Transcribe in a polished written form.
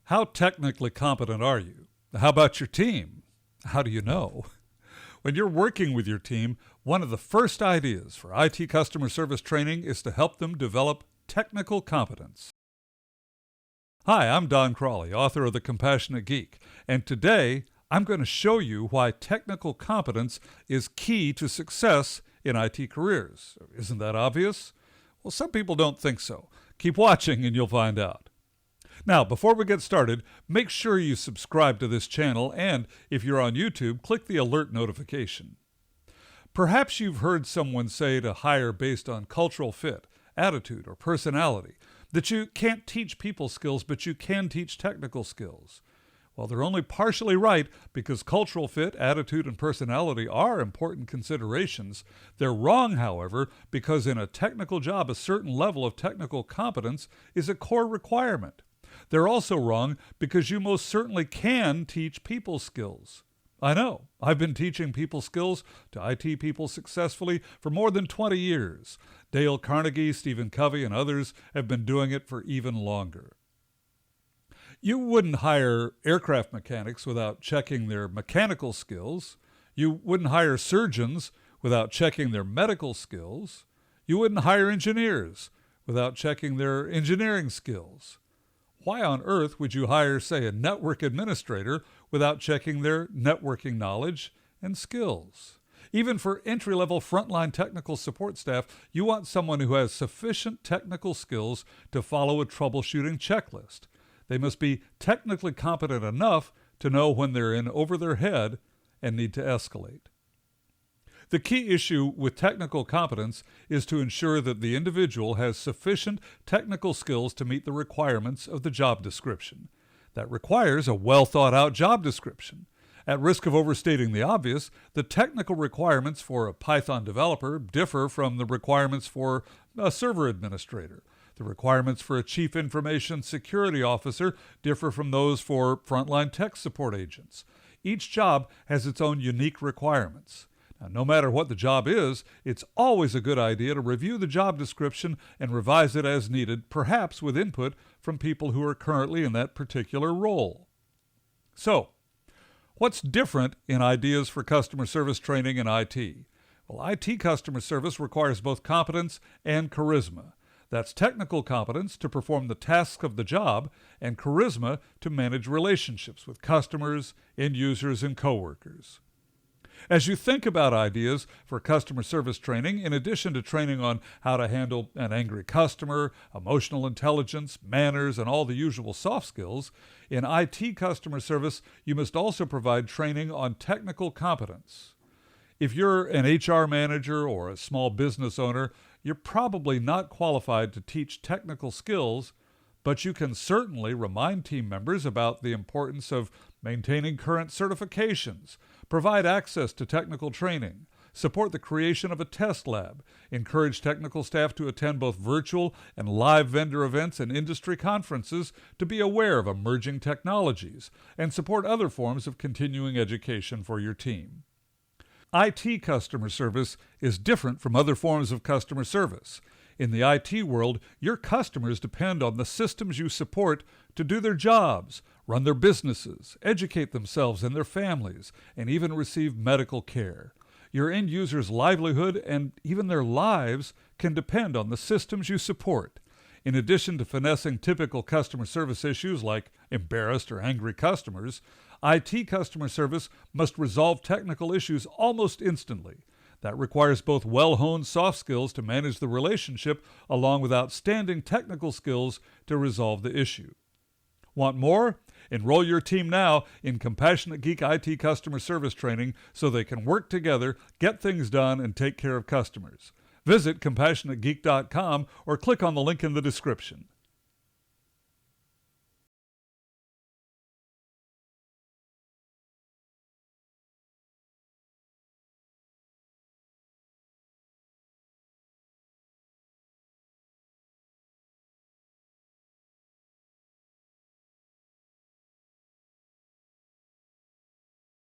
How technically competent are you? How about your team? How do you know? When you're working with your team, one of the first ideas for IT customer service training is to help them develop technical competence. Hi, I'm Don Crawley, author of The Compassionate Geek, and today I'm going to show you why technical competence is key to success in IT careers. Isn't that obvious? Well, some people don't think so. Keep watching and you'll find out. Now, before we get started, make sure you subscribe to this channel, and if you're on YouTube, click the alert notification. Perhaps you've heard someone say to hire based on cultural fit, attitude, or personality, that you can't teach people skills, but you can teach technical skills. Well, they're only partially right, because cultural fit, attitude, and personality are important considerations. They're wrong, however, because in a technical job, a certain level of technical competence is a core requirement. They're also wrong because you most certainly can teach people skills. I know, I've been teaching people skills to IT people successfully for more than 20 years. Dale Carnegie, Stephen Covey, and others have been doing it for even longer. You wouldn't hire aircraft mechanics without checking their mechanical skills. You wouldn't hire surgeons without checking their medical skills. You wouldn't hire engineers without checking their engineering skills. Why on earth would you hire, say, a network administrator without checking their networking knowledge and skills? Even for entry-level frontline technical support staff, you want someone who has sufficient technical skills to follow a troubleshooting checklist. They must be technically competent enough to know when they're in over their head and need to escalate. The key issue with technical competence is to ensure that the individual has sufficient technical skills to meet the requirements of the job description. That requires a well-thought-out job description. At risk of overstating the obvious, the technical requirements for a Python developer differ from the requirements for a server administrator. The requirements for a chief information security officer differ from those for frontline tech support agents. Each job has its own unique requirements. Now, no matter what the job is, it's always a good idea to review the job description and revise it as needed, perhaps with input from people who are currently in that particular role. So, what's different in ideas for customer service training in IT? Well, IT customer service requires both competence and charisma. That's technical competence to perform the tasks of the job and charisma to manage relationships with customers, end users, and coworkers. As you think about ideas for customer service training, in addition to training on how to handle an angry customer, emotional intelligence, manners, and all the usual soft skills, in IT customer service, you must also provide training on technical competence. If you're an HR manager or a small business owner, you're probably not qualified to teach technical skills, but you can certainly remind team members about the importance of maintaining current certifications, provide access to technical training, support the creation of a test lab, encourage technical staff to attend both virtual and live vendor events and industry conferences to be aware of emerging technologies, and support other forms of continuing education for your team. IT customer service is different from other forms of customer service. In the IT world, your customers depend on the systems you support to do their jobs, run their businesses, educate themselves and their families, and even receive medical care. Your end users' livelihood and even their lives can depend on the systems you support. In addition to finessing typical customer service issues like embarrassed or angry customers, IT customer service must resolve technical issues almost instantly. That requires both well-honed soft skills to manage the relationship along with outstanding technical skills to resolve the issue. Want more? Enroll your team now in Compassionate Geek IT customer service training so they can work together, get things done, and take care of customers. Visit CompassionateGeek.com or click on the link in the description.